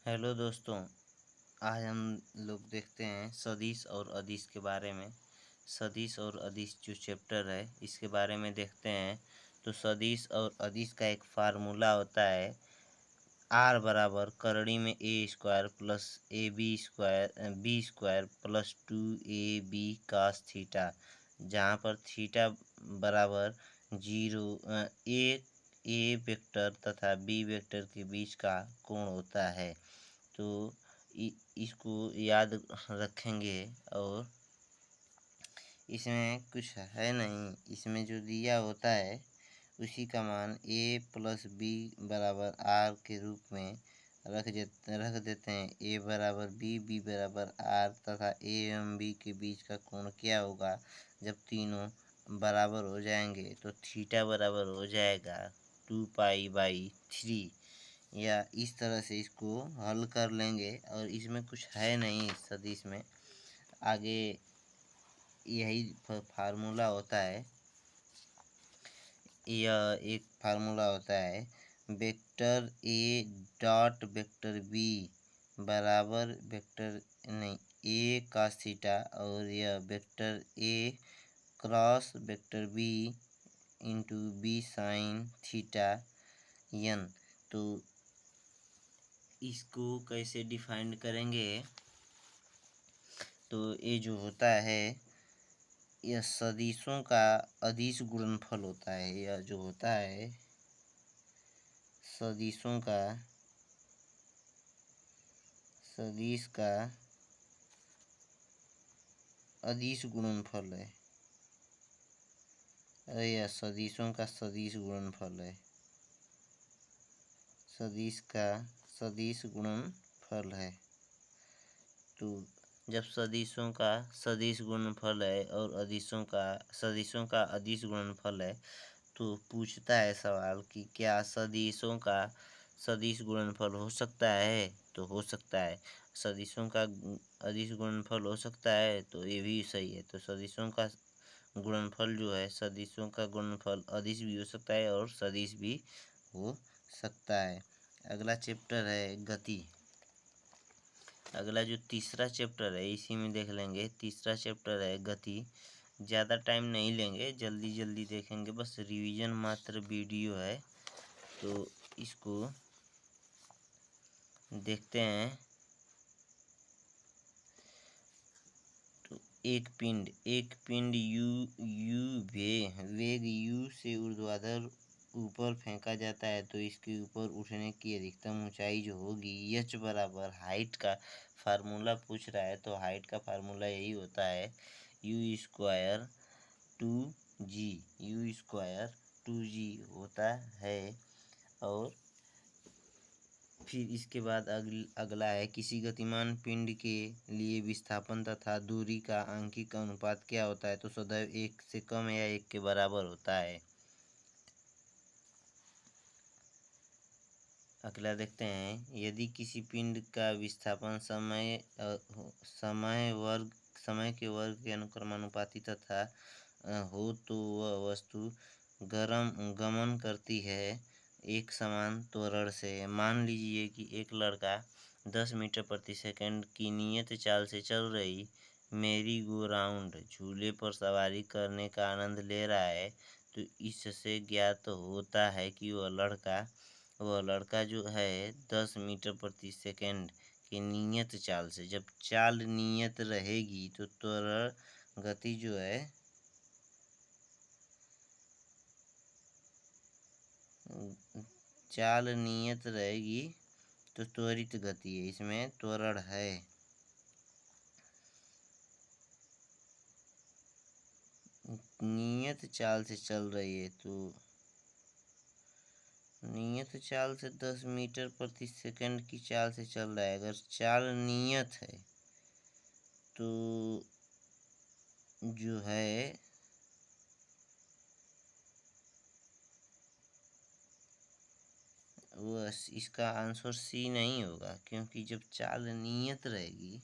Hello दोस्तों। आज हम लोग देखते हैं सदिश और अदिश के बारे में। सदिश और अदिश जो चैप्टर है इसके बारे में देखते हैं। तो सदिश और अदिश का एक फार्मूला होता है आर बराबर करड़ी में A square plus B square plus 2ab cos theta, जहाँ पर थीटा बराबर 0 ए वेक्टर तथा बी वेक्टर के बीच का कोण होता है। तो इसको याद रखेंगे। और इसमें कुछ है नहीं, इसमें जो दिया होता है उसी का मान a प्लस बी बराबर आर के रूप में रख देते हैं। a बराबर बी बराबर आर तथा a एवं b के बीच का कोण क्या होगा जब तीनों बराबर हो जाएंगे, तो थीटा बराबर हो जाएगा 2π/3। या इस तरह से इसको हल कर लेंगे। और इसमें कुछ है नहीं इस सदिश में, आगे यही फार्मूला होता है। यह एक फार्मूला होता है vector A dot vector B बराबर वेक्टर नहीं ए कास थीटा, और यह vector A cross vector B into B sine theta N. तो इसको कैसे डिफाइन करेंगे? तो ये जो होता है यह सदिशों का अदिश गुणनफल होता है। यह जो होता है सदिशों का सदिश का अदिश गुणनफल है। यह सदिशों का सदिश गुणनफल है। सदिश का सदिश गुणनफल है। तो जब सदिशों का सदिश गुणनफल है और सदिशों का अदिश गुणनफल है, तो पूछता है सवाल कि क्या सदिशों का सदिश गुणनफल हो सकता है? तो हो सकता है। सदिशों का अदिश गुणनफल हो सकता है, तो ये भी सही है। तो सदिशों का गुणनफल जो है, सदिशों का गुणनफल अदिश भी हो सकता है और सदिश भी हो सकता है। अगला चैप्टर है गति। अगला जो तीसरा चैप्टर है इसी में देख लेंगे। तीसरा चैप्टर है गति। ज़्यादा टाइम नहीं लेंगे, जल्दी जल्दी देखेंगे, बस रिवीजन मात्र वीडियो है। तो इसको देखते हैं। तो एक पिंड वेग u से ऊर्ध्वाधर ऊपर फेंका जाता है, तो इसके ऊपर उठने की अधिकतम ऊंचाई जो होगी h बराबर हाइट का फार्मूला पूछ रहा है। तो हाइट का फार्मूला यही होता है u स्क्वायर 2g होता है। और फिर इसके बाद अगला है किसी गतिमान पिंड के लिए विस्थापन तथा दूरी का आंशिक अनुपात क्या होता है? तो सदैव 1 से कम या 1 के बराबर होता है। अगला देखते हैं, यदि किसी पिंड का विस्थापन समय के वर्ग के अनुक्रमानुपाती तथा हो, तो वह वस्तु गमन करती है एक समान त्वरण से। मान लीजिए कि एक लड़का 10 मीटर प्रति सेकंड की नियत चाल से चल रही मेरी गो राउंड झूले पर सवारी करने का आनंद ले रहा है। तो इससे ज्ञात होता है कि वह लड़का जो है 10 मीटर प्रति सेकंड की नियत चाल से, जब चाल नियत रहेगी तो त्वरण गति जो है चाल नियत रहेगी तो त्वरित गति है, इसमें त्वरण है। नियत चाल से चल रही है, तो नियत चाल से 10 मीटर प्रति सेकंड की चाल से चल रहा है। अगर चाल नियत है तो जो है वो इसका आंसर सी नहीं होगा, क्योंकि जब चाल नियत रहेगी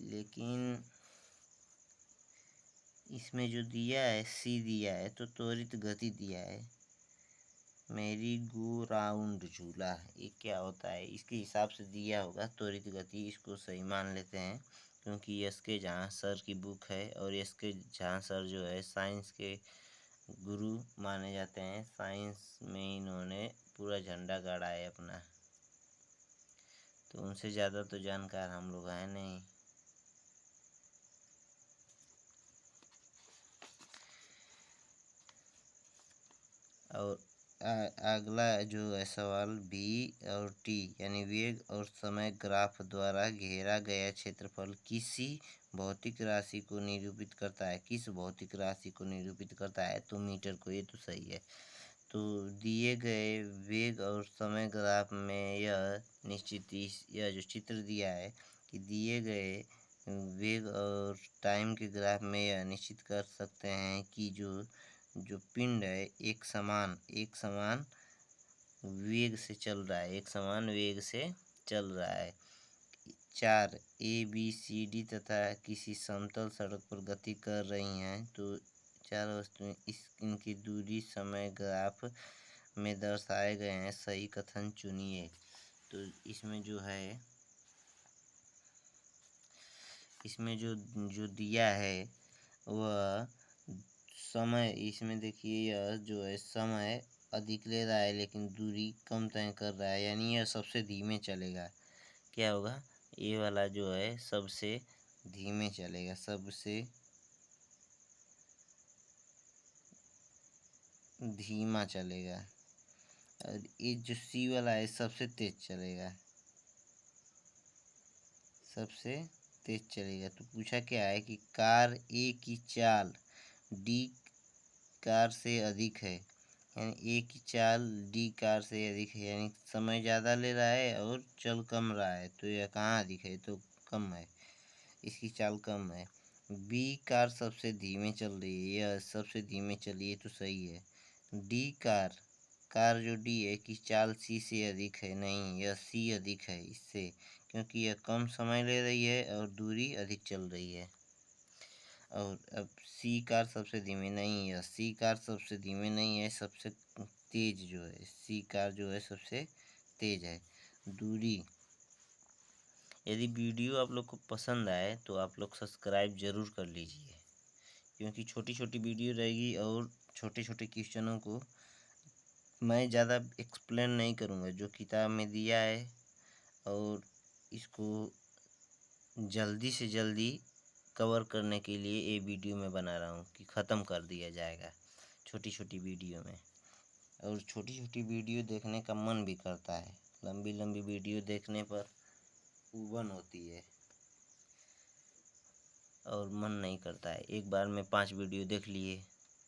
लेकिन इसमें जो दिया है सी दिया है, तो त्वरित गति दिया है। मेरी गो राउंड झूला, ये क्या होता है? इसके हिसाब से दिया होगा त्वरित गति, इसको सही मान लेते हैं क्योंकि एस के झा सर की बुक है और एस के झा सर जो है साइंस के गुरु माने जाते हैं। साइंस में इन्होंने पूरा झंडा गाड़ा है अपना, तो उनसे ज़्यादा तो जानकार हम लोग हैं नहीं। और अगला जो है सवाल, बी और टी यानी वेग और समय ग्राफ द्वारा घेरा गया क्षेत्रफल किसी भौतिक राशि को निरूपित करता है। किस भौतिक राशि को निरूपित करता है? तो मीटर को, ये तो सही है। तो दिए गए वेग और समय ग्राफ में यह निश्चित, यह जो चित्र दिया है कि दिए गए वेग और टाइम के ग्राफ में यह निश्चित कर सकते हैं कि जो पिंड है एक समान वेग से चल रहा है, एक समान वेग से चल रहा है। 4 ए बी सी डी तथा किसी समतल सड़क पर गति कर रही हैं, तो 4 वस्तुएं इनकी दूरी समय ग्राफ में दर्शाए गए हैं, सही कथन चुनिए। तो इसमें जो है, इसमें जो दिया है वह समय, इसमें देखिए यह जो है समय अधिक ले रहा है लेकिन दूरी कम तय कर रहा है, यानी यह सबसे धीमे चलेगा। क्या होगा? ये वाला जो है सबसे धीमे चलेगा, सबसे धीमा चलेगा। और ये जो सी वाला है सबसे तेज चलेगा, सबसे तेज चलेगा। तो पूछा क्या है कि कार ए की चाल डी कार से अधिक है, यानी ए की चाल डी कार से अधिक है, यानी समय ज़्यादा ले रहा है और चल कम रहा है। तो यह कहाँ अधिक है? तो कम है, इसकी चाल कम है। बी कार सबसे धीमे चल रही है, यह सबसे धीमे चली है, तो सही है। डी कार, कार जो डी है की चाल सी से अधिक है, नहीं, यह सी अधिक है इससे, क्योंकि यह कम समय ले रही है और दूरी अधिक चल रही है। और अब सी कार सबसे धीमे नहीं है, सी कार सबसे धीमे नहीं है, सबसे तेज जो है सी कार जो है सबसे तेज है। दूरी, यदि वीडियो आप लोग को पसंद आए तो आप लोग सब्सक्राइब ज़रूर कर लीजिए, क्योंकि छोटी छोटी वीडियो रहेगी और छोटे छोटे क्वेश्चनों को मैं ज़्यादा एक्सप्लेन नहीं करूँगा, जो किताब में दिया है, और इसको जल्दी से जल्दी कवर करने के लिए ये वीडियो मैं बना रहा हूँ कि ख़त्म कर दिया जाएगा छोटी छोटी वीडियो में। और छोटी छोटी वीडियो देखने का मन भी करता है, लंबी लंबी वीडियो देखने पर ऊबन होती है और मन नहीं करता है। एक बार में 5 वीडियो देख लिए,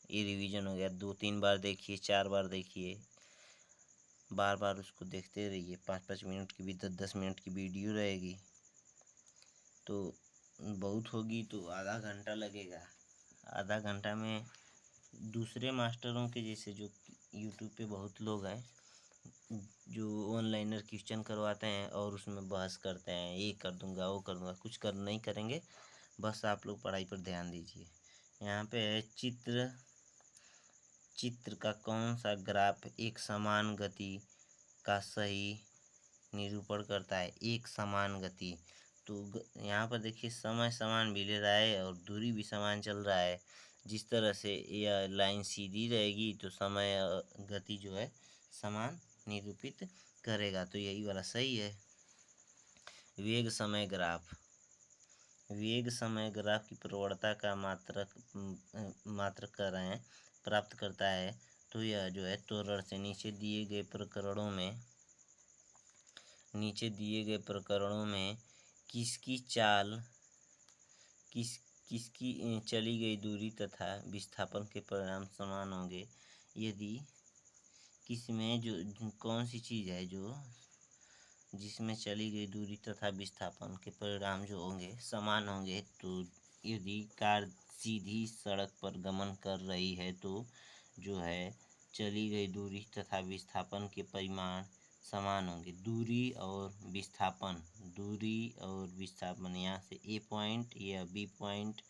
ये रिवीजन हो गया। 2-3 बार देखिए, 4 बार देखिए, बार बार उसको देखते रहिए। 5-5 मिनट की भी 10-10 मिनट की वीडियो रहेगी, तो बहुत होगी तो आधा घंटा लगेगा। आधा घंटा में दूसरे मास्टरों के जैसे जो यूट्यूब पे बहुत लोग हैं जो ऑनलाइनर क्वेश्चन करवाते हैं और उसमें बहस करते हैं, ये कर दूंगा वो कर दूंगा, कुछ कर नहीं करेंगे। बस आप लोग पढ़ाई पर ध्यान दीजिए। यहाँ पे है चित्र का कौन सा ग्राफ एक समान गति का सही निरूपण करता है? एक समान गति, तो यहाँ पर देखिए समय समान भी ले रहा है और दूरी भी समान चल रहा है। जिस तरह से यह लाइन सीधी रहेगी तो समय गति जो है समान निरूपित करेगा, तो यही वाला सही है। वेग समय ग्राफ, वेग समय ग्राफ की प्रवणता का मात्रक कर रहे हैं प्राप्त करता है। तो यह जो है त्वरण से नीचे दिए गए प्रकरणों में किसकी चाल किसकी चली गई दूरी तथा विस्थापन के परिणाम समान होंगे। यदि किसमें जो कौन सी चीज़ है जो जिसमें चली गई दूरी तथा विस्थापन के परिणाम जो होंगे समान होंगे, तो यदि कार सीधी सड़क पर गमन कर रही है तो जो है चली गई दूरी तथा विस्थापन के परिमाण समान होंगे। दूरी और विस्थापन यहाँ से ए पॉइंट या बी पॉइंट,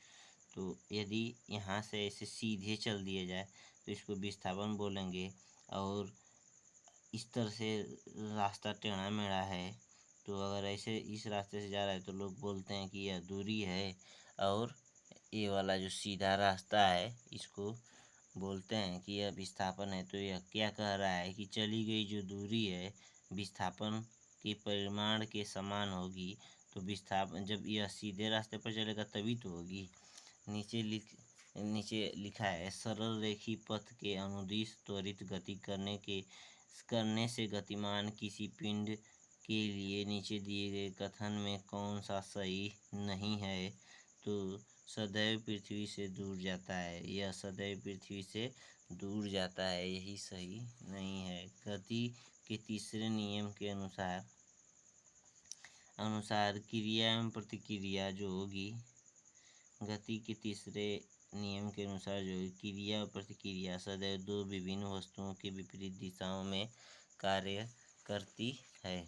तो यदि यहाँ से ऐसे सीधे चल दिया जाए तो इसको विस्थापन बोलेंगे, और इस तरह से रास्ता टेढ़ा मेढ़ा है, तो अगर ऐसे इस रास्ते से जा रहा है तो लोग बोलते हैं कि यह दूरी है, और ये वाला जो सीधा रास्ता है इसको बोलते हैं कि यह विस्थापन है। तो यह क्या कह रहा है कि चली गई जो दूरी है विस्थापन के परिमाण के समान होगी। तो विस्थापन जब यह सीधे रास्ते पर चलेगा तभी तो होगी। नीचे लिखा है, सरल रेखी पथ के अनुदिश त्वरित गति करने से गतिमान किसी पिंड के लिए नीचे दिए गए कथन में कौन सा सही नहीं है। तो सदैव पृथ्वी से दूर जाता है, यह सदैव पृथ्वी से दूर जाता है, यही सही नहीं है। गति के तीसरे नियम के अनुसार क्रिया एवं प्रतिक्रिया जो होगी, गति के तीसरे नियम के अनुसार जो क्रिया और प्रतिक्रिया सदैव दो विभिन्न वस्तुओं के विपरीत दिशाओं में कार्य करती है।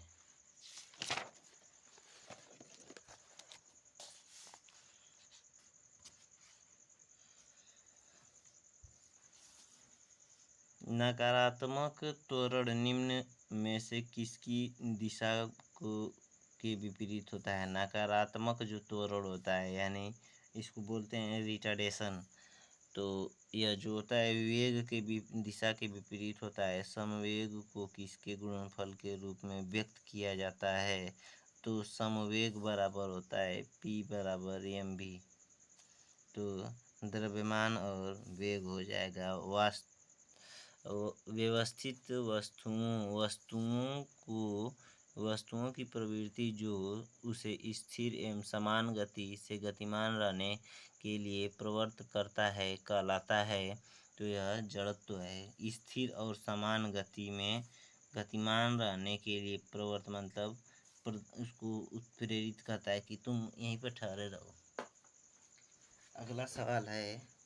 नकारात्मक त्वरण निम्न में से किसकी दिशा को के विपरीत होता है? नकारात्मक जो त्वरण होता है यानी इसको बोलते हैं रिटार्डेशन। तो यह जो होता है वेग के दिशा के विपरीत होता है। समवेग को किसके गुणनफल के रूप में व्यक्त किया जाता है? तो समवेग बराबर होता है P बराबर mv। तो द्रव्यमान और वेग हो जाएगा। व्यवस्थित वस्तुओं की प्रवृत्ति जो उसे स्थिर एवं समान गति से गतिमान रहने के लिए प्रवृत्त करता है कहलाता है। तो यह जड़त्व है। स्थिर और समान गति में गतिमान रहने के लिए प्रवृत्त मतलब उसको उत्प्रेरित करता है कि तुम यहीं पर ठहरे रहो। अगला सवाल है,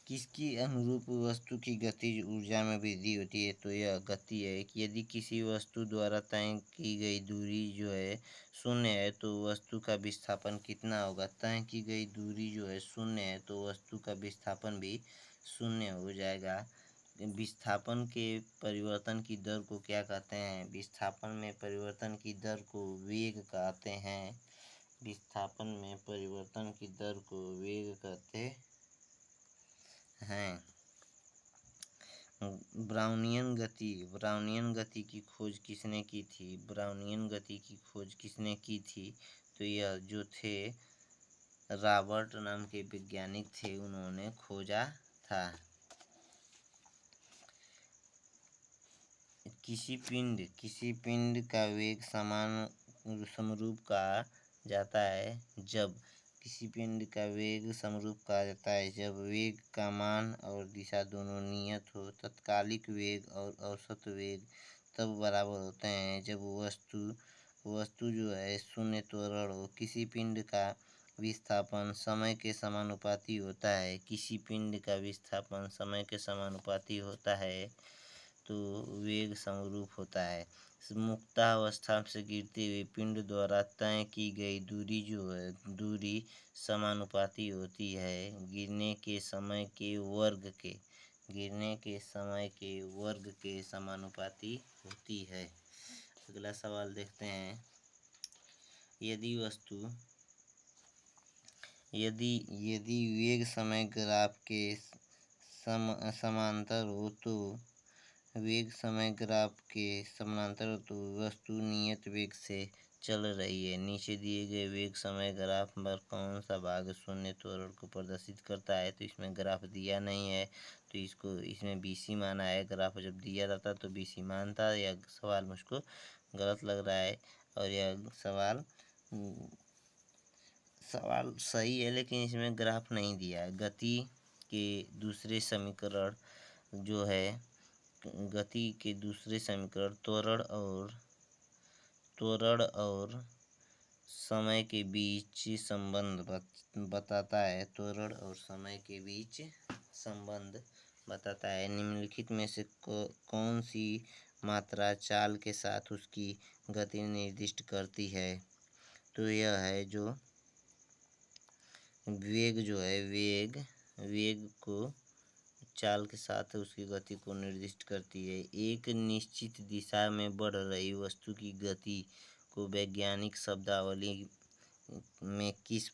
किसकी अनुरूप वस्तु की गतिज ऊर्जा में वृद्धि होती है? तो यह गति है कि यदि किसी वस्तु द्वारा तय की गई दूरी जो है शून्य है तो वस्तु का विस्थापन कितना होगा? तय की गई दूरी जो है शून्य है तो वस्तु का विस्थापन भी शून्य हो जाएगा। विस्थापन के परिवर्तन की दर को क्या कहते हैं? विस्थापन में परिवर्तन की दर को वेग कहते हैं। विस्थापन में परिवर्तन की दर को वेग कहते हैं। ब्राउनियन गति की खोज किसने की थी? ब्राउनियन गति की खोज किसने की थी? तो यह जो थे रॉबर्ट नाम के वैज्ञानिक थे, उन्होंने खोजा था। किसी पिंड का वेग समरूप कहा जाता है जब किसी पिंड का वेग समरूप कहा जाता है जब वेग का मान और दिशा दोनों नियत हो। तत्कालिक वेग और औसत वेग तब बराबर होते हैं जब वस्तु जो है शून्य त्वरण हो। किसी पिंड का विस्थापन समय के समानुपाती होता है। किसी पिंड का विस्थापन समय के समानुपाती होता है तो वेग समरूप होता है। मुक्तावस्था से गिरते हुए पिंड द्वारा तय की गई दूरी समानुपाती होती है गिरने के समय के वर्ग के समानुपाती होती है। अगला सवाल देखते हैं, यदि वेग समय ग्राफ के समांतर हो तो वस्तु नियत वेग से चल रही है। नीचे दिए गए वेग समय ग्राफ पर कौन सा भाग शून्य त्वरण को प्रदर्शित करता है? तो इसमें ग्राफ दिया नहीं है तो इसमें BC माना है। ग्राफ जब दिया रहता तो BC मानता। यह सवाल मुझको गलत लग रहा है और यह सवाल सही है लेकिन इसमें ग्राफ नहीं दिया है। गति के दूसरे समीकरण जो है त्वरण और समय के बीच संबंध बताता है। त्वरण और समय के बीच संबंध बताता है। निम्नलिखित में से कौन सी मात्रा चाल के साथ उसकी गति निर्दिष्ट करती है? तो यह है जो वेग जो है वेग को चाल के साथ उसकी गति को निर्दिष्ट करती है। एक निश्चित दिशा में बढ़ रही वस्तु की गति को वैज्ञानिक शब्दावली में किस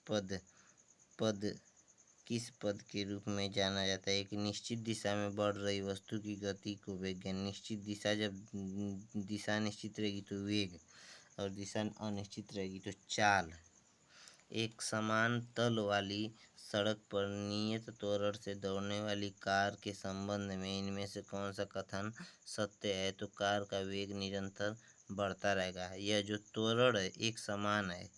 पद के रूप में जाना जाता है? एक निश्चित दिशा में बढ़ रही वस्तु की गति को वैज्ञानिक निश्चित दिशा, जब दिशा निश्चित रहेगी तो वेग, और दिशा अनिश्चित रहेगी तो चाल। एक समान तल वाली सड़क पर नियत त्वरण से दौड़ने वाली कार के संबंध में इनमें से कौन सा कथन सत्य है? तो कार का वेग निरंतर बढ़ता रहेगा। यह जो त्वरण है एक समान है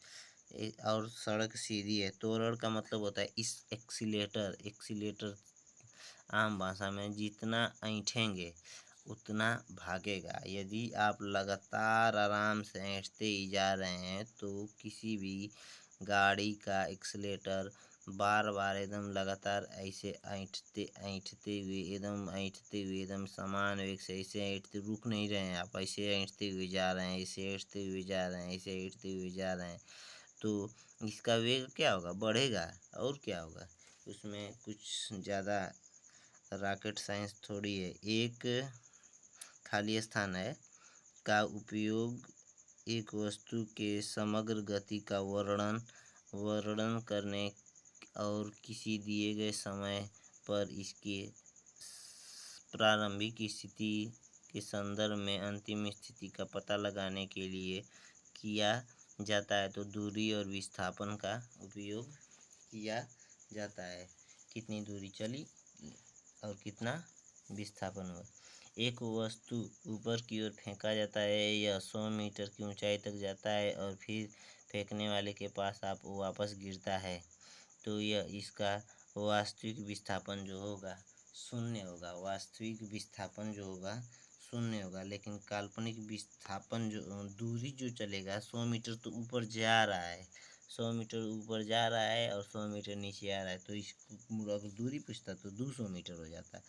और सड़क सीधी है। त्वरण का मतलब होता है इस एक्सीलेटर आम भाषा में जितना ऐंठेंगे उतना भागेगा। यदि आप लगातार आराम से ऐंठते ही जा रहे हैं तो किसी भी गाड़ी का एक्सीलेटर बार बार एकदम लगातार ऐसे ऐंठते हुए एकदम समान वेग से ऐसे ऐंठते रुक नहीं रहे हैं आप, ऐसे ऐंठते हुए जा रहे हैं, ऐसे ऐंठते हुए जा रहे हैं, ऐसे ऐंठते हुए जा रहे हैं, तो इसका वेग क्या होगा? बढ़ेगा। और क्या होगा? उसमें कुछ ज़्यादा रॉकेट साइंस थोड़ी है। एक खाली स्थान है का उपयोग एक वस्तु के समग्र गति का वर्णन करने और किसी दिए गए समय पर इसके प्रारंभिक स्थिति के संदर्भ में अंतिम स्थिति का पता लगाने के लिए किया जाता है। तो दूरी और विस्थापन का उपयोग किया जाता है। कितनी दूरी चली और कितना विस्थापन हुआ। एक वस्तु ऊपर की ओर फेंका जाता है, यह 100 मीटर की ऊंचाई तक जाता है और फिर फेंकने वाले के पास आप वापस गिरता है, तो यह इसका वास्तविक विस्थापन जो होगा शून्य होगा। वास्तविक विस्थापन जो होगा शून्य होगा, लेकिन काल्पनिक विस्थापन जो दूरी जो चलेगा 100 मीटर तो ऊपर जा रहा है, 100 मीटर ऊपर जा रहा है और 100 मीटर नीचे आ रहा है, तो इसको अगर दूरी पूछता तो 200 मीटर हो जाता।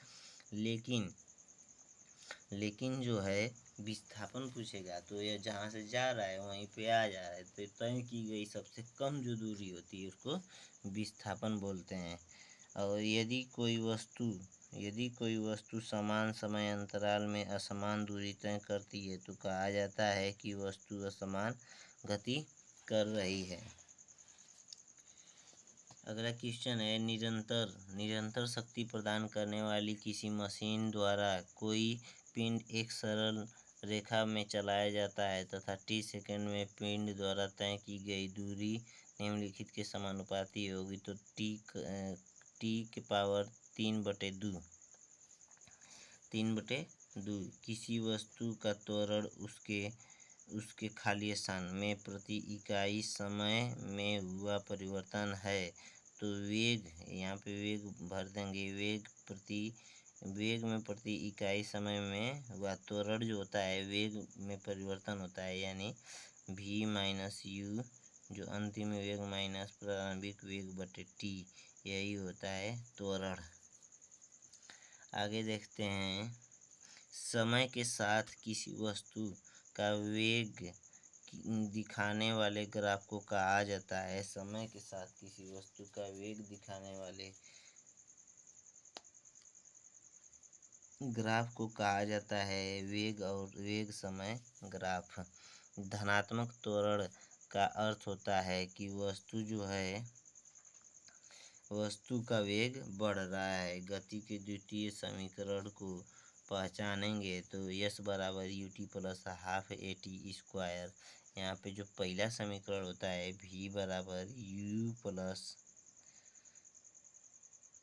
लेकिन जो है विस्थापन पूछेगा तो यह जहाँ से जा रहा है वहीं पे आ जा रहा है, तो तय की गई सबसे कम जो दूरी होती है उसको विस्थापन बोलते हैं। और यदि कोई वस्तु समान समय अंतराल में असमान दूरी तय करती है तो कहा जाता है कि वस्तु असमान गति कर रही है। अगला क्वेश्चन है, निरंतर शक्ति प्रदान करने वाली किसी मशीन द्वारा कोई पिंड एक सरल रेखा में चलाया जाता है तथा t सेकंड में पिंड द्वारा तय की गई दूरी निम्नलिखित के समानुपाती होगी, तो t के पावर 3/2 किसी वस्तु का त्वरण उसके खाली स्थान में प्रति इकाई समय में हुआ परिवर्तन है। तो वेग, यहाँ पे वेग भर देंगे, वेग में प्रति इकाई समय में हुआ त्वरण जो होता है वेग में परिवर्तन होता है, यानी v माइनस यू जो अंतिम वेग माइनस प्रारंभिक वेग बटे t, यही होता है त्वरण। आगे देखते हैं, समय के साथ किसी वस्तु का वेग दिखाने वाले ग्राफ को कहा जाता है। समय के साथ किसी वस्तु का वेग दिखाने वाले ग्राफ को कहा जाता है वेग और वेग समय ग्राफ। धनात्मक त्वरण का अर्थ होता है कि वस्तु का वेग बढ़ रहा है। गति के द्वितीय समीकरण को पहचानेंगे तो s बराबर ut प्लस हाफ at²। यहाँ पे जो पहला समीकरण होता है v बराबर u प्लस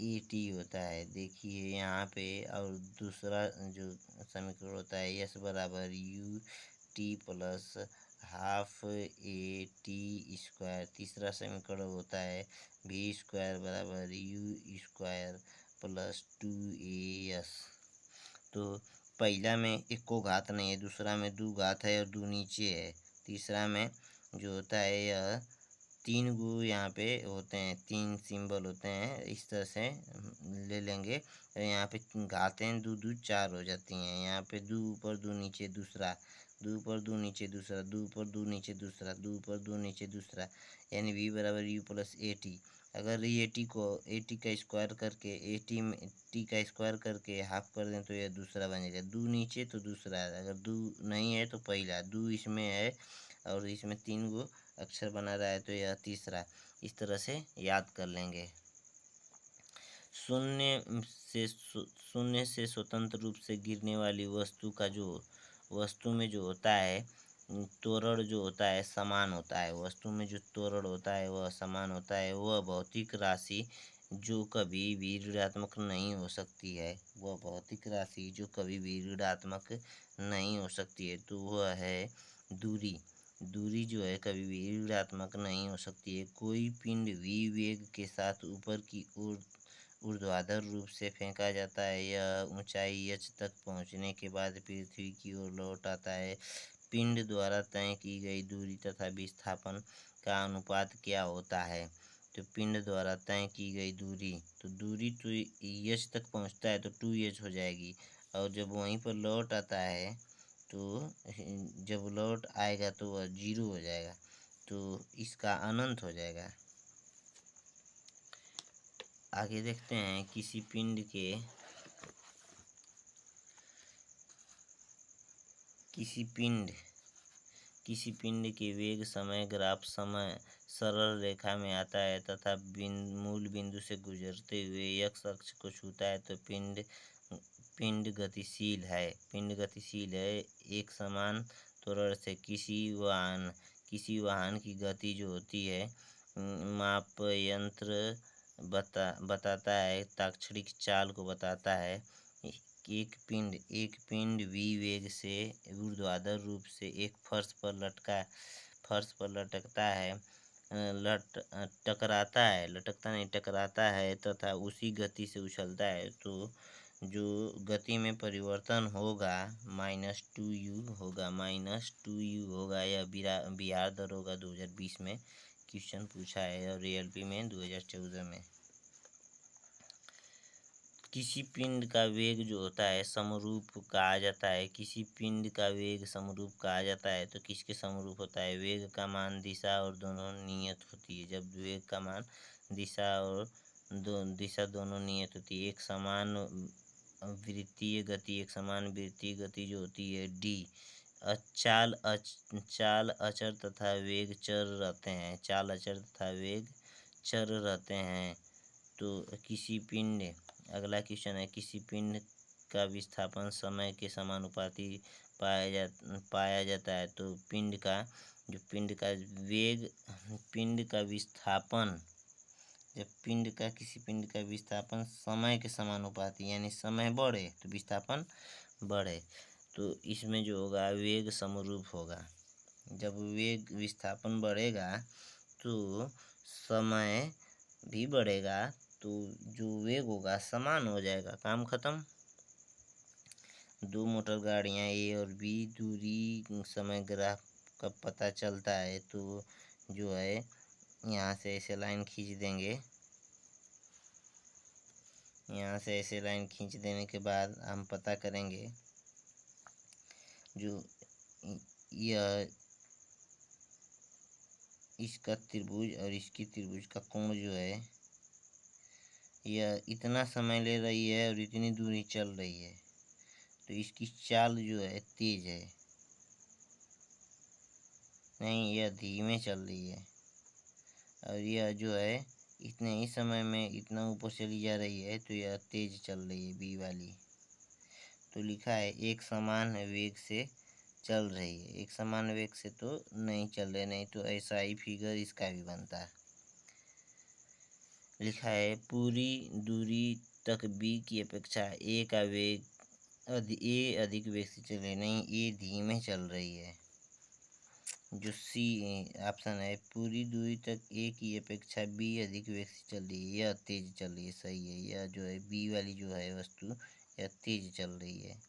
at होता है, देखिए यहाँ पे। और दूसरा जो समीकरण होता है s बराबर ut प्लस हाफ at²। तीसरा समीकरण होता है v² बराबर u² प्लस 2as। तो पहला में एको घात नहीं है, दूसरा में 2 घात है और 2 नीचे है, तीसरा में जो होता है यह 3 गु यहाँ पे होते हैं, 3 सिंबल होते हैं, इस तरह से ले लेंगे। और यहाँ पे घातें 2 2 4 हो जाती हैं। यहाँ पे 2 ऊपर 2 नीचे दूसरा, 2 ऊपर 2 नीचे दूसरा, 2 ऊपर 2 नीचे दूसरा, 2 ऊपर 2 नीचे दूसरा, यानी v बराबर u प्लस at। अगर ये टी का स्क्वायर करके टी का स्क्वायर करके हाफ कर दें तो यह दूसरा बनेगा। दो नीचे तो दूसरा है, अगर दो नहीं है तो पहला, दो इसमें है और इसमें 3 गो अक्षर बना रहा है तो यह तीसरा। इस तरह से याद कर लेंगे। शून्य से स्वतंत्र रूप से गिरने वाली वस्तु में जो होता है त्वरण जो होता है समान होता है। वस्तु में जो त्वरण होता है वह समान होता है। वह भौतिक राशि जो कभी भी ऋणात्मक नहीं हो सकती है। वह भौतिक राशि जो कभी भी ऋणात्मक नहीं हो सकती है तो वह है दूरी। दूरी जो है कभी भी ऋणात्मक नहीं हो सकती है। कोई पिंड v वेग के साथ ऊपर की ओर ऊर्ध्वाधर रूप से फेंका जाता है। यह ऊंचाई h तक पहुंचने के बाद पृथ्वी की ओर लौट आता है। पिंड द्वारा तय की गई दूरी तथा विस्थापन का अनुपात क्या होता है? तो पिंड द्वारा तय की गई दूरी, तो दूरी तो h तक पहुंचता है तो 2h हो जाएगी, और जब वहीं पर लौट आता है तो जब लौट आएगा तो वह 0 हो जाएगा, तो इसका अनंत हो जाएगा। आगे देखते हैं किसी पिंड के वेग समय ग्राफ समय सरल रेखा में आता है तथा मूल बिंदु से गुजरते हुए x अक्ष को छूता है तो पिंड गतिशील है। एक समान त्वरण से किसी वाहन की गति जो होती है माप यंत्र बताता है, ताक्षणिक चाल को बताता है। एक पिंड v वेग से ऊर्ध्वाधर रूप से एक फर्श पर लटकता है टकराता है तथा उसी गति से उछलता है तो जो गति में परिवर्तन होगा -2u होगा। यह बिहार दरोगा 2020 में क्वेश्चन पूछा है और ALP में 2014 में। किसी पिंड का वेग जो होता है समरूप कहा जाता है। किसी पिंड का वेग समरूप कहा जाता है तो किसके समरूप होता है? वेग का मान दिशा और दोनों नियत होती है। जब वेग का मान दिशा दोनों नियत होती है। एक समान वृत्तीय गति जो होती है d। चाल अचर तथा वेग चर रहते हैं। तो अगला क्वेश्चन है, किसी पिंड का विस्थापन समय के समानुपाती पाया जाता है तो पिंड का किसी पिंड का विस्थापन समय के समानुपाती यानी समय बढ़े तो विस्थापन बढ़े, तो इसमें जो होगा वेग समरूप होगा। जब वेग विस्थापन बढ़ेगा तो समय भी बढ़ेगा तो जो वेग होगा समान हो जाएगा, काम खत्म। दो मोटर गाड़ियां A और B दूरी समय ग्राफ का पता चलता है तो जो है यहाँ से ऐसे लाइन खींच देंगे। यहाँ से ऐसे लाइन खींच देने के बाद हम पता करेंगे जो यह इसका त्रिभुज और इसकी त्रिभुज का कोण जो है यह इतना समय ले रही है और इतनी दूरी चल रही है तो इसकी चाल जो है तेज है, नहीं यह धीमे चल रही है, और यह जो है इतने ही समय में इतना ऊपर चली जा रही है तो यह तेज चल रही है B वाली। तो लिखा है एक समान वेग से चल रही है। एक समान वेग से तो नहीं चल रहे, नहीं तो ऐसा ही फिगर इसका भी बनता है। लिखा है पूरी दूरी तक B की अपेक्षा A अधिक वेग से चल रही, नहीं A धीमे चल रही है। जो C ऑप्शन है, पूरी दूरी तक A की अपेक्षा B अधिक वेग से चल रही है, यह तेज चल रही है, सही है। यह जो है B वाली जो है वस्तु यह तेज चल रही है।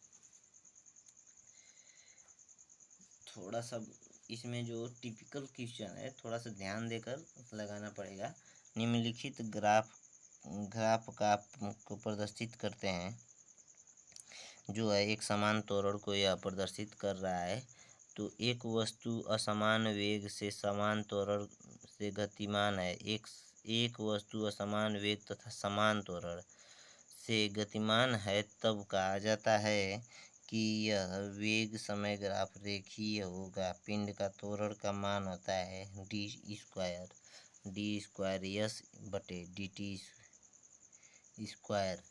थोड़ा सा इसमें जो टिपिकल क्वेश्चन है थोड़ा सा ध्यान देकर लगाना पड़ेगा। निम्नलिखित ग्राफ को प्रदर्शित करते हैं। जो है एक समान त्वरण को यह प्रदर्शित कर रहा है। तो एक वस्तु असमान वेग से समान त्वरण से गतिमान है। एक वस्तु असमान वेग तथा समान त्वरण से गतिमान है तब कहा जाता है कि यह वेग समय ग्राफ रेखीय होगा। पिंड का त्वरण का मान होता है डी स्क्वायर s बटे डी टी स्क्वायर।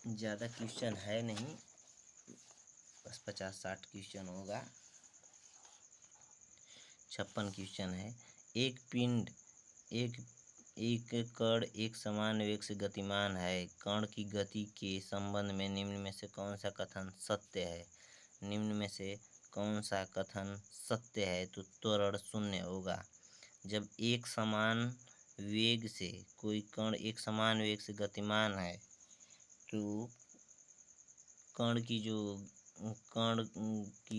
ज़्यादा क्वेश्चन है नहीं, बस 50-60 क्वेश्चन होगा। 56 क्वेश्चन है। एक पिंड एक एक कण एक समान वेग से गतिमान है। कण की गति के संबंध में निम्न में से कौन सा कथन सत्य है? निम्न में से कौन सा कथन सत्य है? तो त्वरण शून्य होगा। जब एक समान वेग से कोई कण एक समान वेग से गतिमान है तो कण की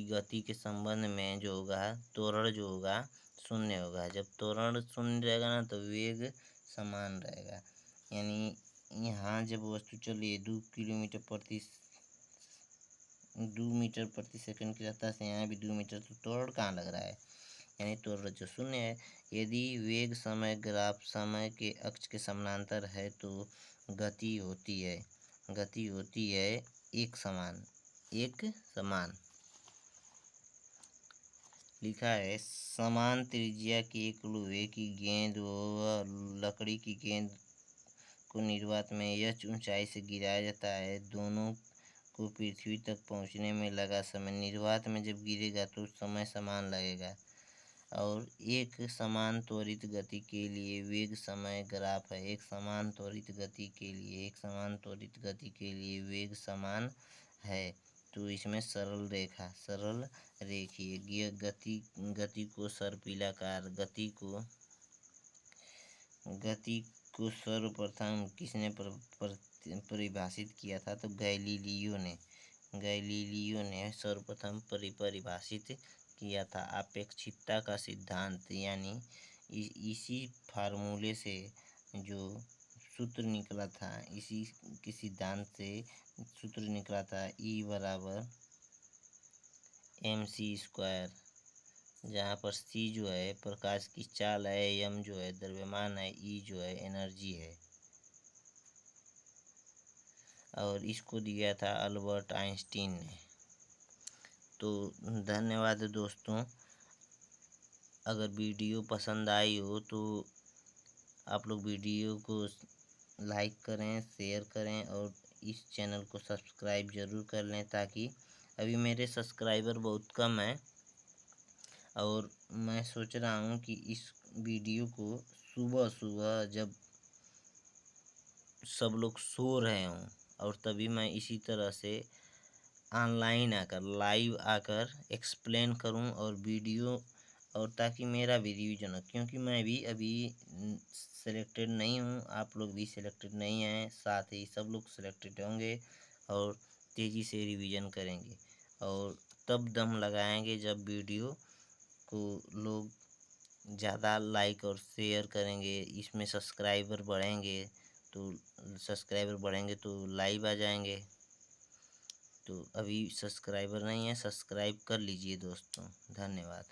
गति के संबंध में जो होगा त्वरण जो होगा शून्य होगा। जब त्वरण शून्य रहेगा ना तो वेग समान रहेगा। यानी यहाँ जब वस्तु चल रही है 2 मीटर प्रति सेकंड की रफ्तार से, यहाँ भी 2 मीटर, तो त्वरण कहाँ लग रहा है? यानी त्वरण जो शून्य है। यदि वेग समय ग्राफ समय के अक्ष के समानांतर है तो गति होती है एक समान। लिखा है समान त्रिज्या की एक लोहे की गेंद व लकड़ी की गेंद को निर्वात में यह ऊंचाई से गिराया जाता है। दोनों को पृथ्वी तक पहुंचने में लगा समय निर्वात में जब गिरेगा तो समय समान लगेगा। और एक समान त्वरित गति के लिए वेग समय ग्राफ है। एक समान त्वरित गति के लिए वेग समान है। तो इसमें सरल रेखीय गति को सर्पिलाकार गति को सर्वप्रथम किसने परिभाषित किया था? तो गैलीलियो ने सर्वप्रथम परिभाषित किया था। अपेक्षितता का सिद्धांत, यानी इसी फार्मूले से जो सूत्र निकला था, इसी के सिद्धांत से सूत्र निकला था E बराबर mc², जहाँ पर c जो है प्रकाश की चाल है, m जो है द्रव्यमान है, E जो है एनर्जी है। और इसको दिया था अल्बर्ट आइंस्टीन ने। तो धन्यवाद दोस्तों। अगर वीडियो पसंद आई हो तो आप लोग वीडियो को लाइक करें, शेयर करें और इस चैनल को सब्सक्राइब ज़रूर कर लें, ताकि अभी मेरे सब्सक्राइबर बहुत कम हैं और मैं सोच रहा हूँ कि इस वीडियो को सुबह जब सब लोग सो रहे हों और तभी मैं इसी तरह से ऑनलाइन आकर लाइव आकर एक्सप्लेन करूं और वीडियो, और ताकि मेरा भी रिवीजन हो, क्योंकि मैं भी अभी सिलेक्टेड नहीं हूं, आप लोग भी सिलेक्टेड नहीं हैं, साथ ही सब लोग सिलेक्टेड होंगे और तेज़ी से रिवीजन करेंगे और तब दम लगाएंगे जब वीडियो को लोग ज़्यादा लाइक और शेयर करेंगे। इसमें सब्सक्राइबर बढ़ेंगे तो लाइव आ जाएंगे। तो अभी सब्सक्राइबर नहीं है, सब्सक्राइब कर लीजिए दोस्तों। धन्यवाद।